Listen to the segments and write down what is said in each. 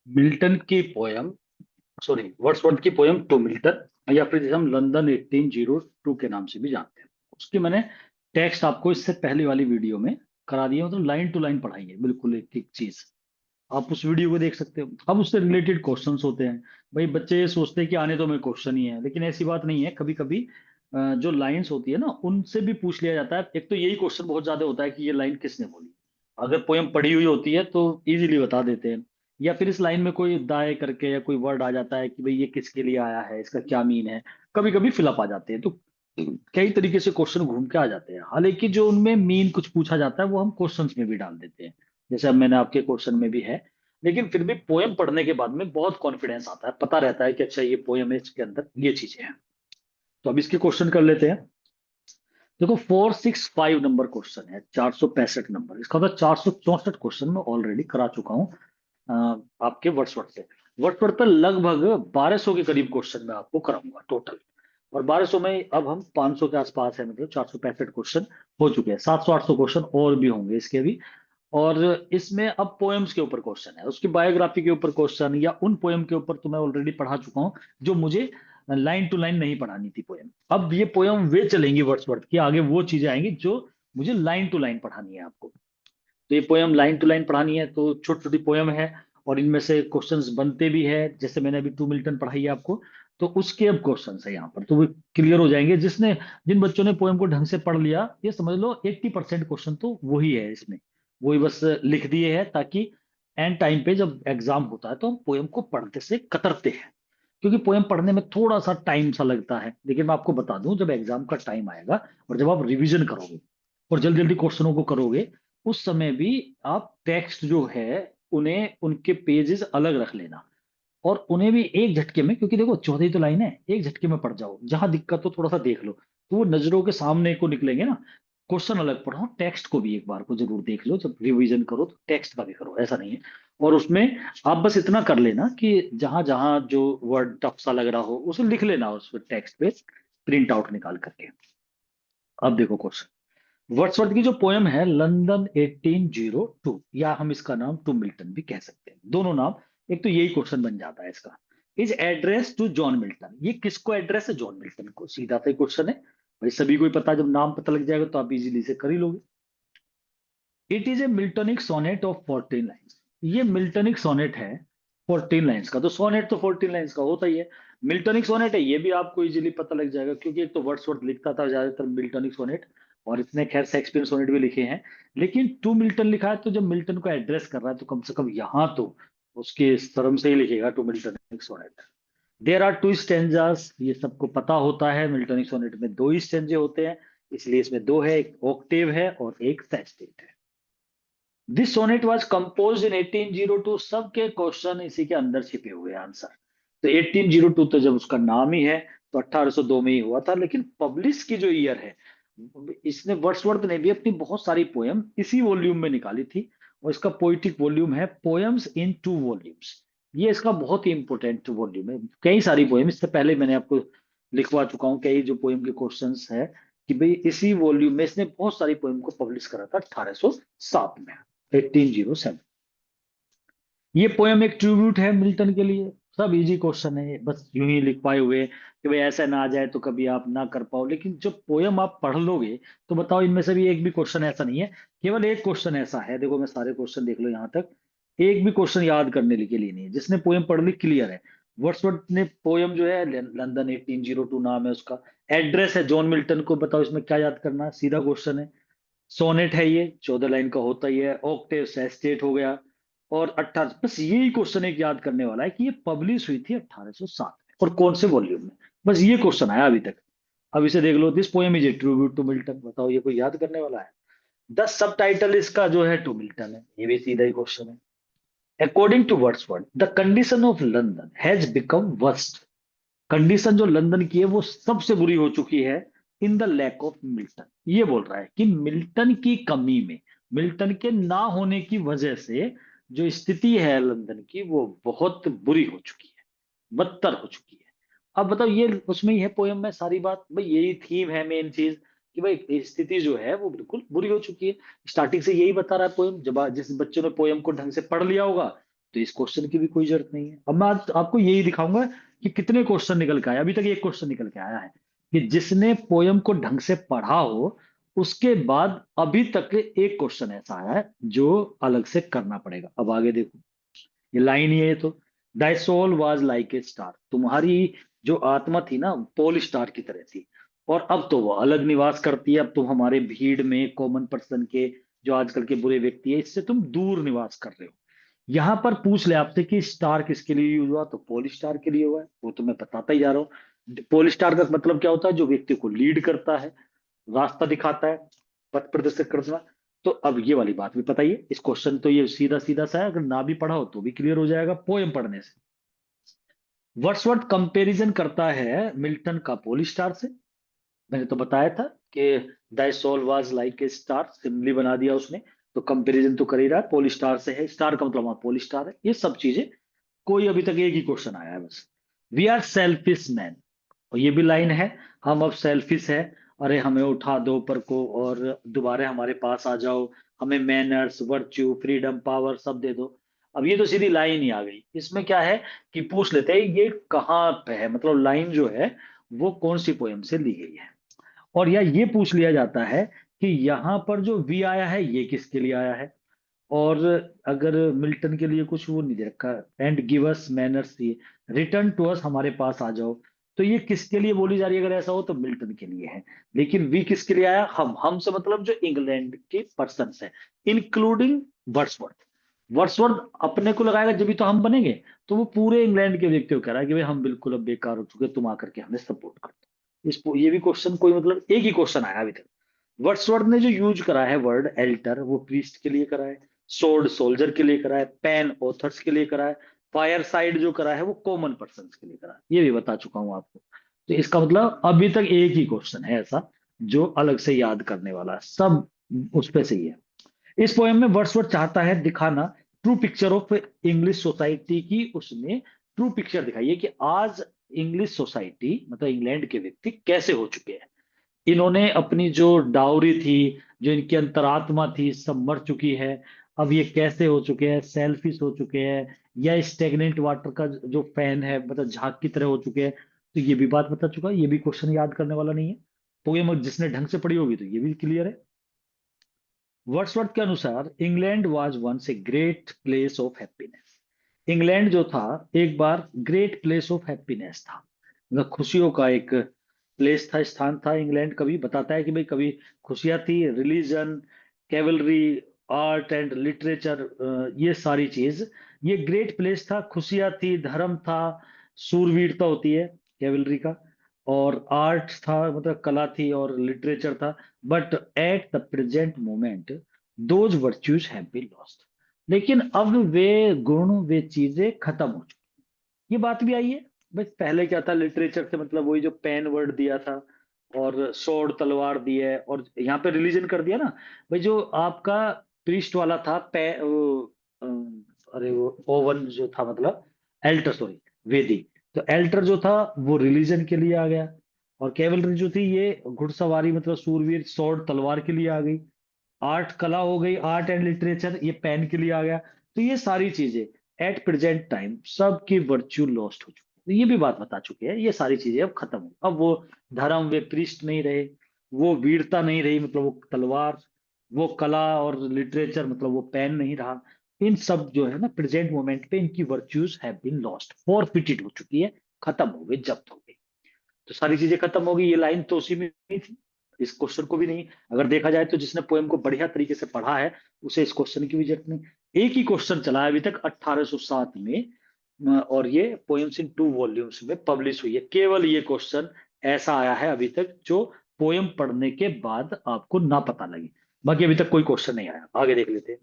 Milton की poem, sorry Wordsworth की poem to Milton, या फिर जिसे हम लंदन 1802 के नाम से भी जानते हैं, उसकी मैंने टेक्स्ट आपको इससे पहले वाली वीडियो में करा दिया, मतलब लाइन टू लाइन पढ़ाई है, बिल्कुल एक एक चीज। आप उस वीडियो को देख सकते हो। अब उससे रिलेटेड क्वेश्चंस होते हैं। भाई बच्चे ये सोचते हैं कि आने तो में क्वेश्चन ही है, लेकिन ऐसी बात नहीं है। कभी कभी जो लाइंस होती है ना, उनसे भी पूछ लिया जाता है। एक तो यही क्वेश्चन बहुत ज्यादा होता है कि ये लाइन किसने बोली। अगर पोयम पढ़ी हुई होती है तो इजीली बता देते हैं। या फिर इस लाइन में कोई दाए करके या कोई वर्ड आ जाता है कि भाई ये किसके लिए आया है, इसका क्या मीन है। कभी कभी फिलअप आ जाते हैं, तो कई तरीके से क्वेश्चन घूम के आ जाते हैं। हालांकि जो उनमें मीन कुछ पूछा जाता है वो हम क्वेश्चंस में भी डाल देते हैं, जैसे अब मैंने आपके क्वेश्चन में भी है। लेकिन फिर भी पोयम पढ़ने के बाद में बहुत कॉन्फिडेंस आता है, पता रहता है कि अच्छा ये पोयम है, इसके अंदर ये चीजें हैं। तो अब इसके क्वेश्चन कर लेते हैं। देखो 465 नंबर क्वेश्चन है, 465 नंबर। इसका मतलब 464 क्वेश्चन मैं ऑलरेडी करा चुका हूँ आपके वर्ड्सवर्थ से। वर्ड्सवर्थ पर लगभग 1200 के करीब क्वेश्चन मैं आपको कराऊंगा टोटल। और 1200 में अब हम 500 के आसपास है, मतलब 465 क्वेश्चन हो चुके हैं। 700-800 क्वेश्चन और भी होंगे इसके भी। और इसमें अब पोएम्स के ऊपर क्वेश्चन है, उसकी बायोग्राफी के ऊपर क्वेश्चन, या उन पोएम के ऊपर तो मैं ऑलरेडी पढ़ा चुका हूँ जो मुझे लाइन टू लाइन नहीं पढ़ानी थी पोएम। अब ये पोएम वे चलेंगी वर्ड्सवर्थ की, आगे वो चीजें आएंगी जो मुझे लाइन टू लाइन पढ़ानी है आपको। तो ये पोएम लाइन टू लाइन पढ़ानी है, तो छोटी छोटी पोएम है। और इनमें से क्वेश्चंस बनते भी है, जैसे मैंने अभी टू मिल्टन पढ़ाई है आपको। तो उसके अब क्वेश्चंस है यहाँ पर, तो वो क्लियर हो जाएंगे। जिन बच्चों ने पोएम को ढंग से पढ़ लिया, ये समझ लो 80% क्वेश्चन तो वही है इसमें। वही बस लिख दिए हैं, ताकि एंड टाइम पे जब एग्जाम होता है तो हम पोएम को पढ़ते से कतरते हैं। क्योंकि पोएम पढ़ने में थोड़ा सा टाइम सा लगता है, लेकिन मैं आपको बता दूं, जब एग्जाम का टाइम आएगा और जब आप रिवीजन करोगे और जल्दी जल्दी क्वेश्चनों को करोगे, उस समय भी आप टेक्स्ट जो है उन्हें, उनके पेजेस अलग रख लेना। और उन्हें भी एक झटके में, क्योंकि देखो 14 ही तो लाइन है, एक झटके में पढ़ जाओ। जहां दिक्कत हो थोड़ा सा देख लो, तो वो नजरों के सामने को निकलेंगे ना। क्वेश्चन अलग पढ़ो, टेक्स्ट को भी एक बार को जरूर देख लो। जब रिवीजन करो तो टेक्स्ट का भी करो, ऐसा नहीं है। और उसमें आप बस इतना कर लेना कि जहां जहां जो वर्ड टफ सा लग रहा हो उसे लिख लेना उस टेक्स्ट पे, प्रिंट आउट निकाल करके। अब देखो क्वेश्चन। वर्ड्सवर्थ की जो पोयम है लंदन 1802, या हम इसका नाम टू मिल्टन भी कह सकते हैं, दोनों नाम। एक तो यही क्वेश्चन बन जाता है इसका। Is address to John Milton, ये किसको एड्रेस है? जॉन मिल्टन को, सीधा सा क्वेश्चन है। भाई सभी को ही पता है, जब नाम पता लग जाएगा तो आप इजीली से कर ही लोगे। It is a Miltonic sonnet of 14 lines, ये मिल्टनिक सोनेट है 14 लाइन्स का। तो सोनेट तो 14 लाइन्स का होता ही है। मिल्टनिक सोनेट है, ये भी आपको इजीली पता लग जाएगा, क्योंकि एक तो वर्ड्सवर्थ लिखता था ज्यादातर मिल्टनिक सोनेट, और इसने खैर शेक्सपियर सोनेट भी लिखे हैं। लेकिन टू मिल्टन लिखा है, तो जब मिल्टन को एड्रेस कर रहा है तो कम से कम यहाँ तो उसके शर्म से ही लिखेगा to Miltonic sonnet. There are two stanzas, ये सबको पता होता है। मिल्टनिक सोनेट में दो ही स्टेंजे होते हैं, इसलिए इसमें दो है, एक ऑक्टेव है और एक सेस्टेट है। दिस सोनेट वाज कंपोज्ड इन 1802, सबके क्वेश्चन इसी के अंदर छिपे हुए हैं, आंसर। तो 1802 तो जब उसका नाम ही है, तो 1802 में ही हुआ था। लेकिन पब्लिश की जो ईयर है, इसने वर्ड्सवर्थ ने भी अपनी बहुत सारी पोयम इसी वॉल्यूम में निकाली थी। और इसका पोइटिक वॉल्यूम है पोयम्स इन टू वॉल्यूम्स। ये इसका बहुत ही इंपॉर्टेंट वॉल्यूम है। कई सारी पोयम इससे पहले मैंने आपको लिखवा चुका हूँ, कई जो पोयम के क्वेश्चंस है, कि भाई इसी वॉल्यूम में इसने बहुत सारी पोयम को पब्लिश करा था 1807 में, 1807। ये पोयम एक ट्रिब्यूट है मिल्टन के लिए। सब इजी क्वेश्चन है, बस यूं ही लिख पाए हुए कि भाई ऐसा ना आ जाए तो कभी आप ना कर पाओ। लेकिन जब पोयम आप पढ़ लोगे तो बताओ, इनमें से भी एक भी क्वेश्चन ऐसा नहीं है। केवल एक क्वेश्चन ऐसा है, देखो मैं सारे क्वेश्चन देख लो यहाँ तक, एक भी क्वेश्चन याद करने के लिए नहीं है। जिसने पोयम पढ़ ली क्लियर है। वर्ड्सवर्थ ने पोयम जो है, लंदन 1802 नाम है उसका, एड्रेस है जॉन मिल्टन को, बताओ इसमें क्या याद करना है? सीधा क्वेश्चन है। सोनेट है, ये 14 लाइन का होता ही है। ऑक्टेव सेस्टेट हो गया। और 18, बस यही क्वेश्चन एक याद करने वाला है कि ये पब्लिश हुई थी 1807 में और कौन से वॉल्यूम में। बस ये क्वेश्चन आया अभी तक। अब इसे देख लो, this poem is a tribute to Milton, बताओ ये कोई याद करने वाला है? द सब टाइटल इसका जो है टू मिल्टन है, ये भी सीधा ही क्वेश्चन है। According to Wordsworth the condition of London has become worst, condition जो लंदन की है वो सबसे बुरी हो चुकी है in the lack of Milton. ये बोल रहा है कि मिल्टन की कमी में, मिल्टन के ना होने की वजह से जो स्थिति है लंदन की, वो बहुत बुरी हो चुकी है, बदतर हो चुकी है। अब बताओ, ये उसमें ही है पोयम में सारी बात। भाई यही थीम है, मेन चीज, कि भाई स्थिति जो है वो बिल्कुल बुरी हो चुकी है। स्टार्टिंग से यही बता रहा है पोयम। जब जिस बच्चों ने पोयम को ढंग से पढ़ लिया होगा तो इस क्वेश्चन की भी कोई जरूरत नहीं है। अब मैं आज आपको यही दिखाऊंगा कि कितने क्वेश्चन निकल के आए। अभी तक एक क्वेश्चन निकल के आया है कि जिसने पोयम को ढंग से पढ़ा हो उसके बाद अभी तक एक क्वेश्चन ऐसा आया है जो अलग से करना पड़ेगा। अब आगे देखो, ये लाइन ही है ये तो, thy soul was like a star, तुम्हारी जो आत्मा थी ना पोल स्टार की तरह थी, और अब तो वो अलग निवास करती है। अब तुम हमारे भीड़ में कॉमन पर्सन के, जो आजकल के बुरे व्यक्ति है, इससे तुम दूर निवास कर रहे हो। यहां पर पूछ ले आपसे कि स्टार किसके लिए यूज हुआ, तो पोल स्टार के लिए हुआ है, वो तो मैं बताता ही जा रहा हूँ। पोल स्टार का मतलब क्या होता है, जो व्यक्ति को लीड करता है, रास्ता दिखाता है, पथ प्रदर्शित करता है। तो अब ये वाली बात भी बताइए, इस क्वेश्चन तो ये सीधा सीधा सा है, अगर ना भी पढ़ा हो तो भी क्लियर हो जाएगा पोयम पढ़ने से। वर्ड्सवर्थ कंपैरिजन करता है मिल्टन का पोल स्टार से। मैंने तो बताया था कि thy soul was like a star, simile बना दिया उसने, तो कंपैरिजन तो कर ही रहा है, पोल स्टार से है, स्टार का मतलब वहां पोल स्टार है, ये सब चीजें। कोई अभी तक एक ही क्वेश्चन आया है बस, वी आर सेल्फिश मैन, और ये भी लाइन है, हम अब सेल्फिश है, अरे हमें उठा दो ऊपर को और दोबारा हमारे पास आ जाओ, हमें मैनर्स, वर्च्यू, फ्रीडम, पावर सब दे दो। अब ये तो सीधी लाइन ही आ गई। इसमें क्या है कि पूछ लेते हैं ये कहाँ पे है, मतलब लाइन जो है वो कौन सी पोयम से ली गई है। और या ये पूछ लिया जाता है कि यहाँ पर जो वी आया है ये किसके लिए आया है। और अगर मिल्टन के लिए कुछ वो नहीं दे रखा, एंड गिव अस मैनर्स, ये रिटर्न टू अस, हमारे पास आ जाओ, तो ये किसके लिए बोली जा रही है, अगर ऐसा हो तो मिल्टन के लिए है। लेकिन वी किसके लिए आया, हम से मतलब जो इंग्लैंड के पर्सन है, इंक्लूडिंग वर्ड्सवर्थ। वर्ड्सवर्थ अपने को लगाएगा जब भी तो हम बनेंगे, तो वो पूरे इंग्लैंड के व्यक्ति को कह रहा है कि भाई हम बिल्कुल अब बेकार हो चुके, तुम आकर के हमें सपोर्ट कर दो। ये भी क्वेश्चन कोई मतलब एक ही क्वेश्चन आया अभी तक। वर्ड्सवर्थ ने जो यूज करा है वर्ड एल्टर, वो प्रीस्ट के लिए करा है, सोर्ड सोल्जर के लिए करा है, पेन ऑथर्स के लिए करा है, फायर साइड जो करा है वो कॉमन पर्सन के लिए करा है, ये भी बता चुका हूं आपको। तो इसका मतलब अभी तक एक ही क्वेश्चन है ऐसा जो अलग से याद करने वाला है, सब उस पे से ही है। इस पोएम में वर्ड्सवर्थ चाहता है दिखाना true picture of English society की, उसने ट्रू पिक्चर दिखाई है कि आज इंग्लिश सोसाइटी मतलब इंग्लैंड के व्यक्ति कैसे हो चुके हैं। इन्होंने अपनी जो डाउरी थी, जो इनकी अंतरात्मा थी, सब मर चुकी है। अब ये कैसे हो चुके हैं, सेल्फिश हो चुके हैं, या स्टेगनेंट वाटर का जो फैन है मतलब झाग की तरह हो चुके हैं। तो ये भी बात बता चुका है, ये भी क्वेश्चन याद करने वाला नहीं है। तो ये मग जिसने ढंग से पढ़ी होगी तो ये भी क्लियर है। वर्ड्सवर्थ के अनुसार England was once a great place of happiness. England जो था एक बार ग्रेट प्लेस ऑफ हैप्पीनेस था, मतलब खुशियों का एक प्लेस था, स्थान था। इंग्लैंड कभी बताता है कि भाई कभी खुशियां थी, religion, cavalry, art and literature, ये सारी चीज, ये ग्रेट प्लेस था। खुशियां थी, धर्म था, सूरवीरता होती है कैवलरी का, और आर्ट था मतलब कला थी, और लिटरेचर था। But at the present moment those virtues have been lost, लेकिन अब वे गुण, वे चीजें खत्म हो चुकी। ये बात भी आई है। बस पहले क्या था, लिटरेचर से मतलब वही जो पेन वर्ड दिया था, और स्वॉर्ड तलवार दी है, और यहाँ पे रिलीजन कर दिया ना। भाई जो आपका प्रीस्ट वाला था अरे वो ओवन जो था मतलब एल्टर, सॉरी, वेदी, तो एल्टर जो था वो रिलीजन के लिए आ गया। और कैवलरी जो थी ये घुड़सवारी मतलब सूरवीर, स्वॉर्ड तलवार के लिए आ गई। आर्ट कला हो गई, आर्ट एंड लिटरेचर ये पेन के लिए आ गया। तो ये सारी चीजें एट प्रेजेंट टाइम सबकी वर्च्यू लॉस्ट हो चुकी है। तो ये भी बात बता चुके हैं, ये सारी चीजें अब खत्म हो, अब वो धर्म, वे पृष्ठ नहीं रहे, वो वीरता नहीं रही मतलब वो तलवार, वो कला और लिटरेचर मतलब वो पेन नहीं रहा। इन सब जो है ना प्रेजेंट मोमेंट पे इनकी virtues have been lost, forfeited हो चुकी है, खत्म हो गई, जब्त हो गई। तो सारी चीजें खत्म हो गई, ये लाइन तो उसी में नहीं थी, इस क्वेश्चन को भी नहीं। अगर देखा जाए तो जिसने पोएम को बढ़िया तरीके से पढ़ा है उसे इस क्वेश्चन की भी जरूरत नहीं। एक ही क्वेश्चन चला है अभी तक 1807 में, और ये पोएम्स इन 2 वॉल्यूम्स में पब्लिश हुई है। केवल ये क्वेश्चन ऐसा आया है अभी तक जो पोएम पढ़ने के बाद आपको ना पता लगे, बाकी अभी तक कोई क्वेश्चन नहीं आया। आगे देख लेते हैं।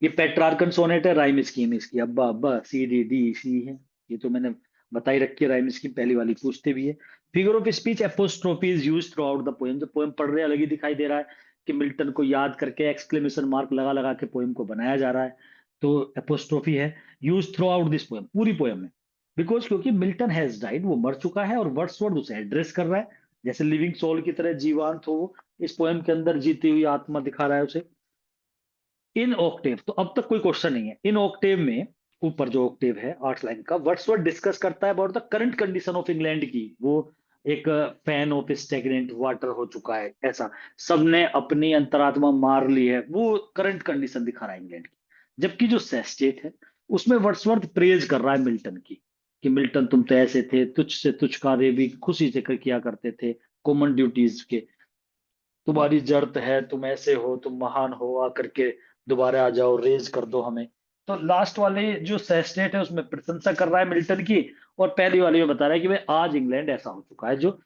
ये पेट्रार्कन सोनेट है, राइम स्कीम इसकी अब्बा अब्बा सी डी डी सी है, ये तो मैंने बताई रखी है। राइम स्कीम पहली वाली पूछते भी है। Figure of speech apostrophe is used through out the poem, जब पोएम पढ़ रहे हैं अलग ही दिखाई दे रहा है कि मिल्टन को याद करके एक्सक्लेमेशन मार्क लगा लगा के पोएम को बनाया जा रहा है। तो एपोस्ट्रोफी है use through out this poem, पूरी पोएम में। बिकॉज क्योंकि मिल्टन हैज डाइड, वो मर चुका है, और वर्ड्सवर्थ उसे एड्रेस कर रहा है जैसे लिविंग सोल की तरह जीवांत हो वो, इस पोएम के अंदर जीती हुई आत्मा दिखा रहा है उसे। इन ऑक्टेव, तो अब तक कोई क्वेश्चन नहीं है। इन ऑक्टेव में ऊपर जो ऑक्टेव है 8 लाइन का, वर्ड्सवर्थ डिस्कस करता है about the current condition of England की। वो एक फैन ऑफ स्टेगनेंट वाटर हो चुका है, ऐसा सबने अपनी अंतरात्मा मार ली है, वो करंट कंडीशन दिखा रहा है इंग्लैंड की। जबकि जो सेस्टेट है उसमें वर्ड्सवर्थ प्रेज कर रहा है मिल्टन की, कि मिल्टन तुम तो ऐसे थे, तुझ से तुझ कार्य भी खुशी से किया करते थे, कॉमन ड्यूटीज के, तुम्हारी जरूरत है, तुम ऐसे हो, तुम महान हो, आकर के दोबारा आ जाओ, रेज कर दो हमें। तो लास्ट वाले जो सेस्टेट है उसमें प्रशंसा कर रहा है मिल्टन की, और पहली वाली में बता रहा है कि भाई आज इंग्लैंड ऐसा हो चुका है, जो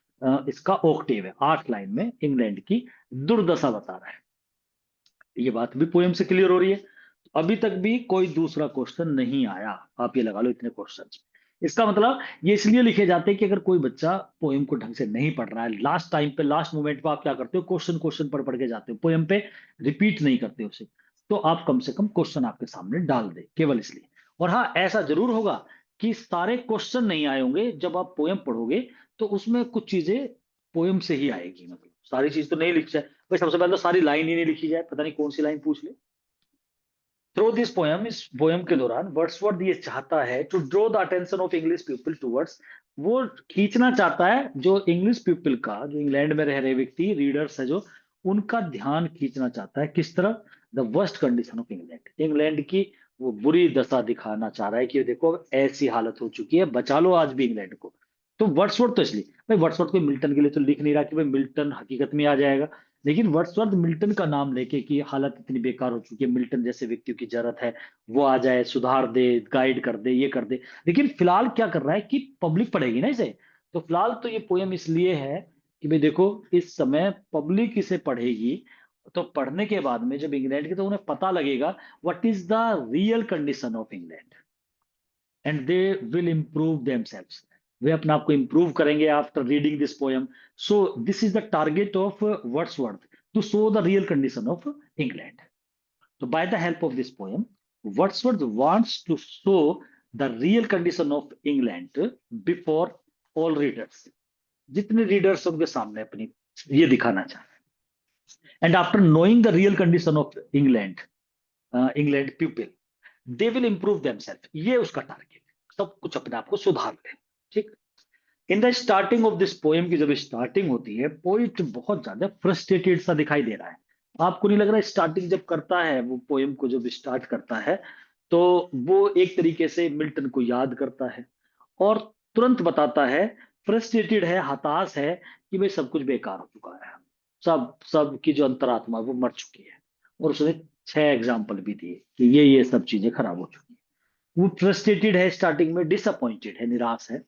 इसका ऑक्टेव है 8 लाइन में इंग्लैंड की दुर्दशा बता रहा है। ये बात भी पोएम से क्लियर हो रही है। अभी तक भी कोई दूसरा क्वेश्चन नहीं आया, आप ये लगा लो इतने क्वेश्चंस। इसका मतलब ये इसलिए लिखे जाते हैं कि अगर कोई बच्चा पोएम को ढंग से नहीं पढ़ रहा है, लास्ट टाइम पे लास्ट मोमेंट पे आप क्या करते हो, क्वेश्चन क्वेश्चन पढ़ पढ़ के जाते हो, पोएम पे रिपीट नहीं करते उसे, तो आप कम से कम क्वेश्चन आपके सामने डाल दे, केवल इसलिए। और हाँ, ऐसा जरूर होगा कि सारे क्वेश्चन नहीं आए होंगे जब आप पोएम पढ़ोगे, तो उसमें कुछ चीजें पोएम से ही आएगी, मतलब सारी चीज तो नहीं लिख जाए भाई, सबसे पहले तो सारी लाइन ही नहीं लिखी जाए, पता नहीं कौन सी लाइन पूछ ले। थ्रू दिस पोयम, इस पोयम के दौरान वर्ड्सवर्थ ये चाहता है to draw the attention of English people towards, वो खींचना चाहता है जो इंग्लिश पीपल का, जो इंग्लैंड में रह रहे व्यक्ति रीडर्स है जो, उनका ध्यान खींचना चाहता है किस तरह, the worst condition of England, England की वो बुरी दशा दिखाना चाह रहा है कि देखो ऐसी हालत हो चुकी है, बचा लो आज भी इंग्लैंड को। तो वर्ड्सवर्थ तो इसलिए भाई, वर्ड्सवर्थ कोई मिल्टन के लिए तो लिख नहीं रहा कि भाई मिल्टन हकीकत में आ जाएगा, लेकिन वर्ड्सवर्थ मिल्टन का नाम लेके कि हालत इतनी बेकार हो चुकी है, मिल्टन जैसे व्यक्तियों की जरूरत है, वो आ जाए, सुधार दे, गाइड कर दे, ये कर दे। लेकिन फिलहाल क्या कर रहा है कि पब्लिक पढ़ेगी ना इसे, तो फिलहाल तो ये पोयम इसलिए है कि भाई देखो इस समय पब्लिक इसे पढ़ेगी, तो पढ़ने के बाद में जब इंग्लैंड के, तो उन्हें पता लगेगा what is the real condition of England, and they will improve themselves, वे अपने आप को इंप्रूव करेंगे after reading this poem. So this is the target of Wordsworth, to show the real condition of England. तो by the help of this poem, Wordsworth wants to show the real condition of England before all readers, जितने readers उनके सामने अपनी ये दिखाना चाहते हैं। And after knowing the real condition of England, England people, they will improve themselves, ये उसका टारगेट, सब कुछ अपने आप को सुधार ले। ठीक। In the starting of this poem की जब स्टार्टिंग होती है, पोइट बहुत ज्यादा फ्रस्ट्रेटेड सा दिखाई दे रहा है। आपको नहीं लग रहा है स्टार्टिंग जब करता है, वो पोएम को जब स्टार्ट करता है, तो वो एक तरीके से मिल्टन को याद करता है, और तुरंत बताता है, फ्रस्ट्रेटेड है, हताश है कि भाई सब कुछ बेकार हो चुका है, सब सब की जो अंतरात्मा है वो मर चुकी है। और उसने 6 एग्जाम्पल भी दिए कि ये सब चीजें खराब हो चुकी है। वो फ्रस्ट्रेटेड है स्टार्टिंग में, डिसअपॉइंटेड है, निराश है।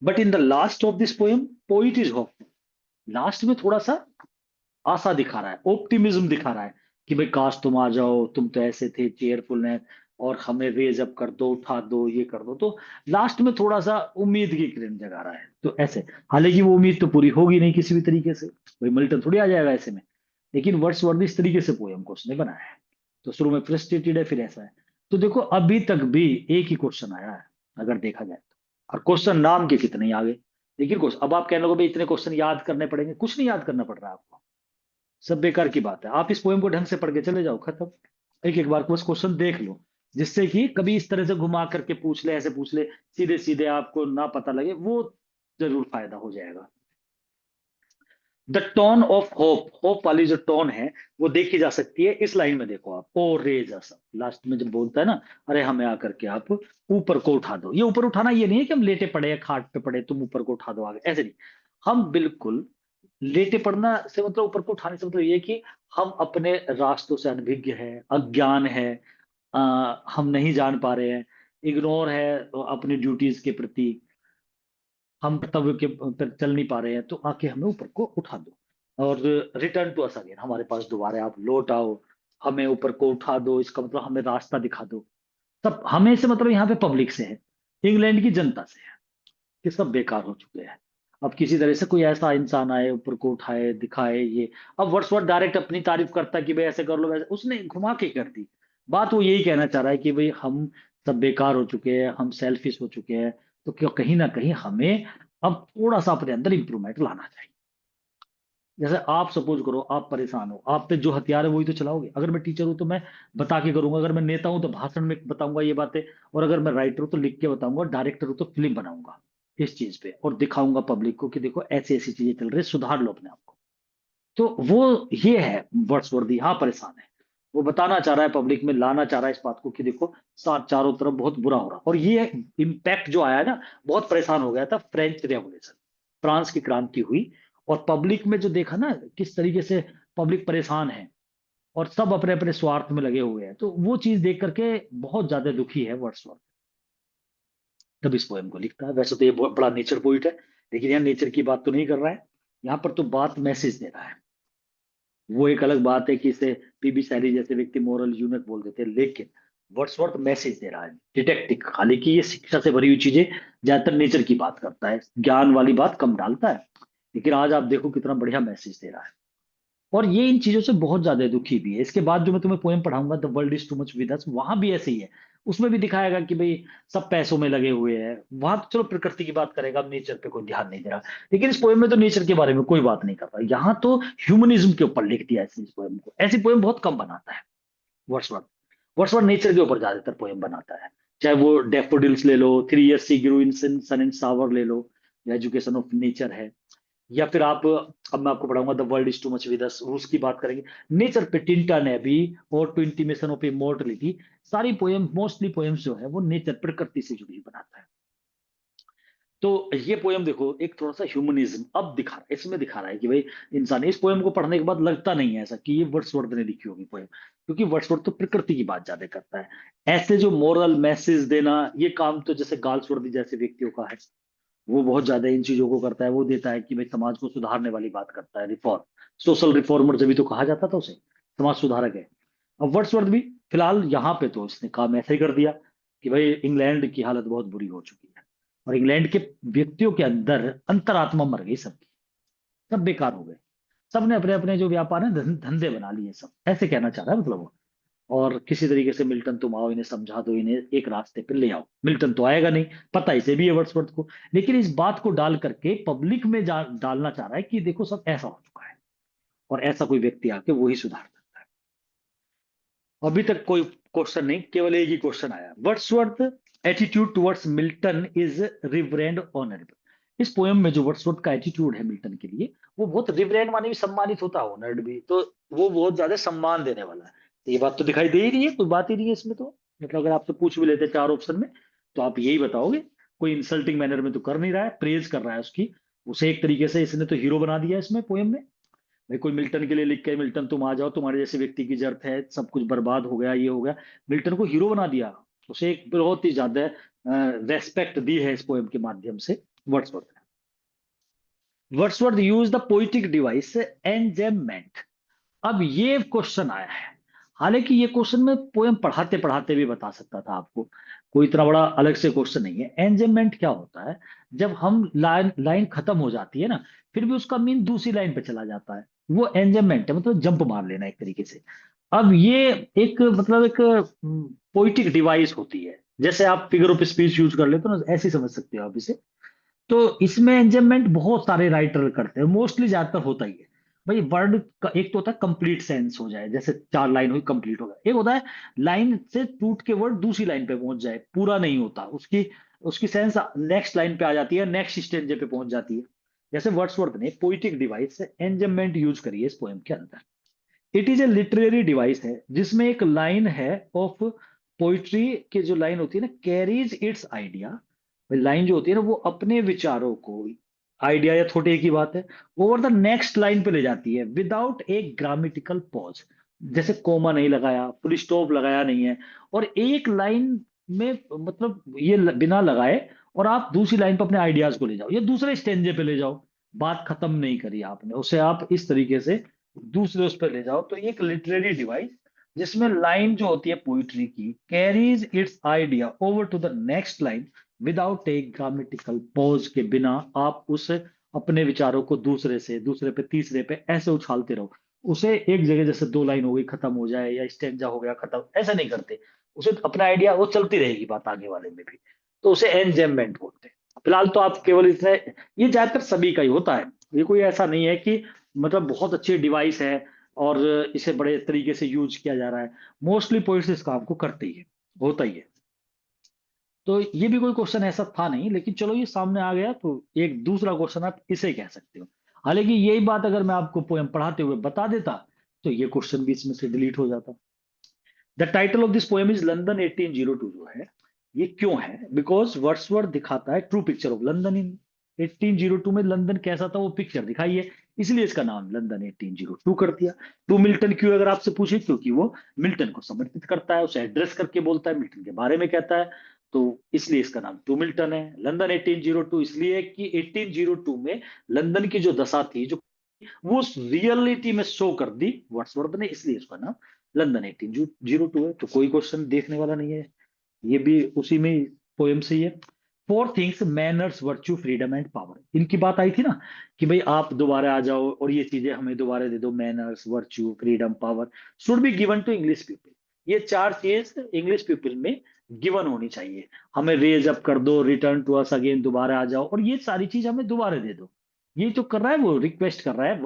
But in the last of this poem, poet is hopeful, last में थोड़ा सा आशा दिखा रहा है, ऑप्टिमिज्म दिखा रहा है कि भाई काश तुम आ जाओ, तुम तो ऐसे थे, चेयरफुलनेस, और हमें रेज अप कर दो, उठा दो, ये कर दो। तो लास्ट में थोड़ा सा उम्मीद की किरण जगा रहा है, तो ऐसे, हालांकि वो उम्मीद तो पूरी होगी नहीं किसी भी तरीके से, भाई मिल्टन थोड़ी आ जाएगा ऐसे में, लेकिन वर्ड्सवर्थ इस तरीके से पोएम को उसने बनाया है। तो शुरू में फ्रस्ट्रेटेड है, फिर ऐसा है। तो देखो अभी तक भी एक ही क्वेश्चन आया है अगर देखा जाए तो, और क्वेश्चन नाम के कितने ही आगे। लेकिन अब आप कहने लगे भाई इतने क्वेश्चन याद करने पड़ेंगे, कुछ नहीं याद करना पड़ रहा है आपको, सब बेकार की बात है। आप इस पोएम को ढंग से पढ़ के चले जाओ, खत्म। एक एक बार बस क्वेश्चन देख लो, जिससे कि कभी इस तरह से घुमा करके पूछ ले, ऐसे पूछ ले, सीधे सीधे आपको ना पता लगे, वो जरूर फायदा हो जाएगा। The tone of hope, hope वाली जो टोन है वो देखी जा सकती है इस लाइन में, देखो आप, ओ रेज अस, लास्ट में जब बोलता है ना, अरे हमें आकर के आप ऊपर को उठा दो। ये ऊपर उठाना ये नहीं है कि हम लेटे पड़े हैं, खाट पे पड़े, तुम ऊपर को उठा दो आगे, ऐसे नहीं। हम बिल्कुल लेटे पड़ना से मतलब, ऊपर को उठाने से मतलब ये कि हम अपने रास्तों से अनभिज्ञ है, अज्ञान है, हम नहीं जान पा रहे हैं, इग्नोर है अपनी ड्यूटीज के प्रति, हम कर्तव्य के पर चल नहीं पा रहे हैं, तो आके हमें ऊपर को उठा दो, और रिटर्न टू अस अगेन, हमारे पास दोबारा आप लौट आओ, हमें ऊपर को उठा दो, इसका मतलब हमें रास्ता दिखा दो। सब हमें से मतलब यहाँ पे पब्लिक से है, इंग्लैंड की जनता से है, कि सब बेकार हो चुके हैं। अब किसी तरह से कोई ऐसा इंसान आए, ऊपर को उठाए, दिखाए ये। अब वर्ड्सवर्थ डायरेक्ट अपनी तारीफ करता है कि भाई ऐसे कर लो वैसे, उसने घुमा के कर दी बात। वो यही कहना चाह रहा है कि भाई हम सब बेकार हो चुके हैं, हम सेल्फिश हो चुके हैं, तो क्यों कहीं ना कहीं हमें अब थोड़ा सा अपने अंदर इंप्रूवमेंट लाना चाहिए। जैसे आप सपोज करो, आप परेशान हो, आप पे जो हथियार है वही तो चलाओगे। अगर मैं टीचर हूं तो मैं बता के करूंगा, अगर मैं नेता हूं तो भाषण में बताऊंगा ये बातें, और अगर मैं राइटर हूं तो लिख के बताऊंगा, डायरेक्टर हूं तो फिल्म बनाऊंगा इस चीज पे, और दिखाऊंगा पब्लिक को कि देखो ऐसी ऐसी चीजें चल रही है, सुधार लो अपने आप को। तो वो ये है वर्ड्सवर्थ, यहाँ परेशान है। वो बताना चाह रहा है, पब्लिक में लाना चाह रहा है इस बात को कि देखो चारों तरफ बहुत बुरा हो रहा। और ये इम्पैक्ट जो आया है ना, बहुत परेशान हो गया था फ्रेंच रेवोल्यूशन, फ्रांस की क्रांति हुई, और पब्लिक में जो देखा ना किस तरीके से पब्लिक परेशान है, और सब अपने अपने स्वार्थ में लगे हुए हैं, तो वो चीज देख करके बहुत ज्यादा दुखी है वर्ड्सवर्थ, तब इस पोएम को लिखता है। वैसे तो ये बहुत बड़ा नेचर पोइट है, लेकिन यहाँ नेचर की बात तो नहीं कर रहा है, यहाँ पर तो बात मैसेज दे रहा है। वो एक अलग बात है कि इसे पीबी शैली जैसे व्यक्ति मोरल यूनट बोल देते हैं, लेकिन वर्ड्सवर्थ मैसेज दे रहा है, डिटेक्टिव। हालांकि ये शिक्षा से भरी हुई चीजें ज्यादातर नेचर की बात करता है, ज्ञान वाली बात कम डालता है, लेकिन आज आप देखो कितना बढ़िया मैसेज दे रहा है। और ये इन चीजों से बहुत ज्यादा दुखी भी है। इसके बाद जो मैं तुम्हें पोएम पढ़ाऊंगा, the world is too much with us, वहां भी ऐसे ही है। उसमें भी दिखाएगा कि भाई सब पैसों में लगे हुए हैं, वहां तो चलो प्रकृति की बात करेगा, अब नेचर पे कोई ध्यान नहीं दे रहा। लेकिन इस पोएम में तो नेचर के बारे में कोई बात नहीं कर रहा, यहाँ तो ह्यूमनिज्म के ऊपर लिख दिया इस पोएम को। ऐसी पोएम बहुत कम बनाता है वर्ड्सवर्थ। वर्ड्सवर्थ नेचर के ऊपर ज्यादातर पोएम बनाता है, चाहे वो डेफोडिल्स ले लो, 3 years C Guru in sun and सावर ले लो, या एजुकेशन ऑफ नेचर है, या फिर आप, अब मैं आपको पढ़ाऊंगा the world is too much with us, उसकी बात करेंगे। नेचर पे टिंटन है भी, और टू इंटीमेशन ऑफ इमोर्टलिटी, सारी पोएम, मोस्टली पोएम्स जो है वो नेचर प्रकृति से जुड़ी बनाता है। तो ये पोएम देखो एक थोड़ा सा ह्यूमनिज्म अब दिखा रहा है, इसमें दिखा रहा है कि भाई इंसान, इस पोएम को पढ़ने के बाद लगता नहीं है ऐसा कि ये वर्ड्सवर्थ ने लिखी होगी पोएम, क्योंकि वर्ड्सवर्थ तो प्रकृति की बात ज्यादा करता है। ऐसे जो मोरल मैसेज देना, ये काम तो जैसे गाल्सवर्दी जैसे व्यक्तियों का है, वो बहुत ज्यादा इन चीजों को करता है। वो देता है कि भाई समाज को सुधारने वाली बात करता है, रिफॉर्म, सोशल रिफॉर्मर जब भी तो कहा जाता था उसे, समाज सुधारक है। अब वर्ड्सवर्थ भी फिलहाल यहाँ पे तो इसने काम ऐसा ही कर दिया कि भाई इंग्लैंड की हालत बहुत बुरी हो चुकी है, और इंग्लैंड के व्यक्तियों के अंदर अंतरात्मा मर गई सबकी, सब बेकार हो गए, सबने अपने अपने जो व्यापार है धंधे बना लिए, सब ऐसे कहना चाह रहा है मतलब वो। और किसी तरीके से मिल्टन तुम आओ, इन्हें समझा दो, इन्हें एक रास्ते पे ले आओ। मिल्टन तो आएगा नहीं, पता इसे भी है वर्ड्सवर्थ को, लेकिन इस बात को डाल करके पब्लिक में डालना चाह रहा है कि देखो सब ऐसा हो चुका है, और ऐसा कोई व्यक्ति आके वही सुधार सकता है। अभी तक कोई क्वेश्चन नहीं, केवल एक ही क्वेश्चन आया, Wordsworth attitude towards Milton is reverend honourable. इस पोएम में जो वर्ड्सवर्थ का एटीट्यूड है मिल्टन के लिए, वो बहुत रिवरेंड माने भी सम्मानित होता है, ऑनर्ड भी, तो वो बहुत ज्यादा सम्मान देने वाला है। तो ये बात तो दिखाई दे ही रही है, कोई बात ही नहीं है इसमें तो। मतलब अगर आपसे पूछ भी लेते चार ऑप्शन में, तो आप यही बताओगे। कोई इंसल्टिंग मैनर में तो कर नहीं रहा है, प्रेज कर रहा है उसकी, उसे एक तरीके से इसने तो हीरो बना दिया इसमें पोएम में। भाई कोई मिल्टन के लिए लिख के, मिल्टन तुम आ जाओ, तुम्हारे जैसे व्यक्ति की जरूरत है, सब कुछ बर्बाद हो गया, ये हो गया, मिल्टन को हीरो बना दिया। उसे एक बहुत ही ज्यादा रेस्पेक्ट दी है इस पोएम के माध्यम से वर्ड्सवर्थ ने। Wordsworth use the poetic device enjambment. अब ये क्वेश्चन आया है, हालांकि ये क्वेश्चन मैं पोएम पढ़ाते पढ़ाते भी बता सकता था आपको, कोई इतना बड़ा अलग से क्वेश्चन नहीं है। एंजेममेंट क्या होता है, जब हम लाइन लाइन खत्म हो जाती है ना, फिर भी उसका मीन दूसरी लाइन पे चला जाता है, वो एंजेममेंट है, मतलब जंप मार लेना एक तरीके से। अब ये एक मतलब एक पोइटिक डिवाइस होती है, जैसे आप फिगर ऑफ स्पीच यूज कर लेते हो ना, ऐसे ही समझ सकते हो आप इसे। तो इसमें एंजमेंट बहुत सारे राइटर करते हैं, मोस्टली ज्यादातर होता ही है। भाई वर्ड का एक तो होता है कंप्लीट सेंस हो जाए, जैसे 4 लाइन हुई कंप्लीट हो गया, एक होता है लाइन से टूट के वर्ड दूसरी लाइन पे पहुंच जाए, पूरा नहीं होता, उसकी उसकी सेंस नेक्स्ट लाइन पे आ जाती है, नेक्स्ट स्टेंजे पे पहुंच जाती है। जैसे वर्ड्सवर्थ ने पोइटिक डिवाइस से एंजमेंट यूज करी है इस पोएम के अंदर। It is A literary device है, जिसमें एक लाइन है ऑफ पोइट्री की, जो लाइन होती है ना, कैरीज इट्स आइडिया। लाइन जो होती है ना, वो अपने विचारों को, आइडिया या थोड़े की बात है, ओवर द नेक्स्ट लाइन पे ले जाती है, विदाउट ए ग्रामेटिकल पॉज। जैसे कोमा नहीं लगाया, फुल स्टॉप लगाया नहीं है, और एक लाइन में मतलब ये बिना लगाए, और आप दूसरी लाइन पे अपने आइडियाज को ले जाओ, या दूसरे स्टेंजे पे ले जाओ, बात खत्म नहीं करी आपने, उसे आप इस तरीके से दूसरे उस पर ले जाओ। तो ये एक लिटरेरी डिवाइस, जिसमें लाइन जो होती है पोइट्री की, carries its idea over to the next line, without a grammatical pause के बिना आप उस अपने विचारों को दूसरे से दूसरे पे तीसरे पे ऐसे उछालते रहो। उसे एक जगह जैसे 2 लाइन हो गई खत्म हो जाए, या स्टेंजा हो गया खत्म, ऐसा नहीं करते। उसे अपना आइडिया, वो चलती रहेगी बात आगे वाले में भी, तो उसे एनजेममेंट बोलते हैं। फिलहाल तो आप केवल इसमें, ये ज्यादातर सभी का ही होता है, ये कोई ऐसा नहीं है कि मतलब बहुत अच्छी डिवाइस है और इसे बड़े तरीके से यूज किया जा रहा है। मोस्टली पोइट्स इस काम को करते ही है, होता ही है। तो ये भी कोई क्वेश्चन ऐसा था नहीं, लेकिन चलो ये सामने आ गया तो एक दूसरा क्वेश्चन आप इसे कह सकते हो। हालांकि यही बात अगर मैं आपको पोएम पढ़ाते हुए बता देता तो ये क्वेश्चन भी इसमें से डिलीट हो जाता। The title of this poem is London 1802 जो है, ये क्यों है? बिकॉज वर्ड्सवर्थ दिखाता है ट्रू पिक्चर ऑफ लंदन इन 1802 में लंदन कैसा था वो पिक्चर दिखाई है, इसलिए इसका नाम लंदन 1802 कर दिया। टू मिल्टन क्यों अगर आपसे पूछे, क्योंकि वो मिल्टन को समर्पित करता है, उसे एड्रेस करके बोलता है, मिल्टन के बारे में कहता है, तो इसलिए इसका नाम टू मिल्टन है। लंदन 1802 इसलिए कि 1802 में लंदन की जो दशा थी, जो वो रियलिटी में शो कर दी वर्ड्सवर्थ ने, इसलिए इसका नाम लंदन 1802 है। तो कोई क्वेश्चन देखने वाला नहीं है, ये भी उसी में पोएम से ही है। Four things manners virtue freedom and power, इनकी बात आई थी ना कि भाई आप दोबारा आ जाओ और ये चीजें हमें दोबारा दे दो, manners virtue freedom power should be given to English people. ये चार चीज इंग्लिश पीपल में गिवन होनी चाहिए। हमें रेज अप कर दो, रिटर्न टू अस अगेन, दोबारा आ जाओ, और ये सारी चीज हमें दोबारा दे दो। ये जो कर रहा है वो रिक्वेस्ट कर रहा है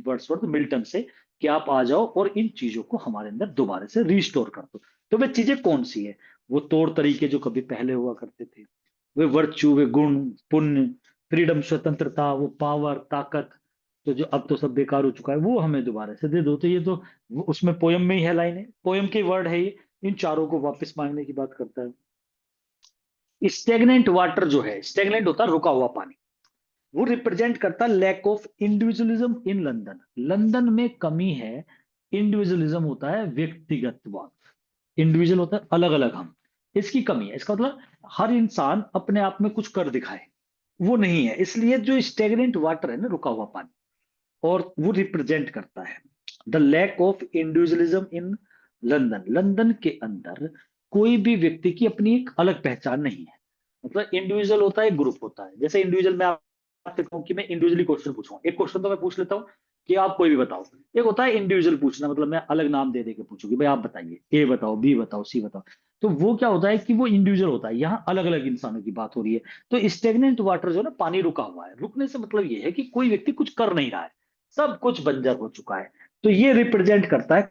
वर्ड्सवर्थ मिल्टन से कि आप आ जाओ और इन चीजों को हमारे अंदर दोबारा से रिस्टोर कर दो। तो वे चीजें कौन सी है? वो तौर तरीके जो कभी पहले हुआ करते थे, वे वर्च्यू, वे गुण, पुण्य, फ्रीडम स्वतंत्रता, वो पावर ताकत, तो जो अब तो सब बेकार हो चुका है, वो हमें दोबारा से दे दो। तो ये तो उसमें पोयम में ही है, लाइन है, पोयम के वर्ड है ये, इन चारों को वापस मांगने की बात करता है। स्टेगनेंट वाटर जो है, स्टेगनेंट होता है रुका हुआ पानी, वो रिप्रेजेंट करता है lack of individualism in London. London में कमी है, इंडिविजुअलिज्म होता है व्यक्तिगतवाद, इंडिविजुअल होता है अलग अलग हम, इसकी कमी है। इसका मतलब हर इंसान अपने आप में कुछ कर दिखाए, वो नहीं है। इसलिए जो स्टेगनेंट वाटर है ना, रुका हुआ पानी, और वो रिप्रेजेंट करता है the lack of individualism in London. London के अंदर कोई भी व्यक्ति की अपनी एक अलग पहचान नहीं है। मतलब इंडिविजुअल होता है, ग्रुप होता है। जैसे इंडिविजुअल में आपसे कहूं कि मैं इंडिविजुअली क्वेश्चन पूछूंगा, एक क्वेश्चन तो मैं पूछ लेता हूँ कि आप कोई भी बताओ। एक होता है इंडिविजुअल पूछना, मतलब मैं अलग नाम दे दे के पूछूंगी, भाई आप बताइए, ए बताओ, बी बताओ, सी बताओ। तो वो क्या होता है कि वो इंडिविजुअल होता है, यहाँ अलग अलग इंसानों की बात हो रही है। तो स्टेगनेंट वाटर जो है ना, पानी रुका हुआ है, रुकने से मतलब ये है कि कोई व्यक्ति कुछ कर नहीं रहा है, सब कुछ बंजर हो चुका है। तो ये रिप्रेजेंट करता है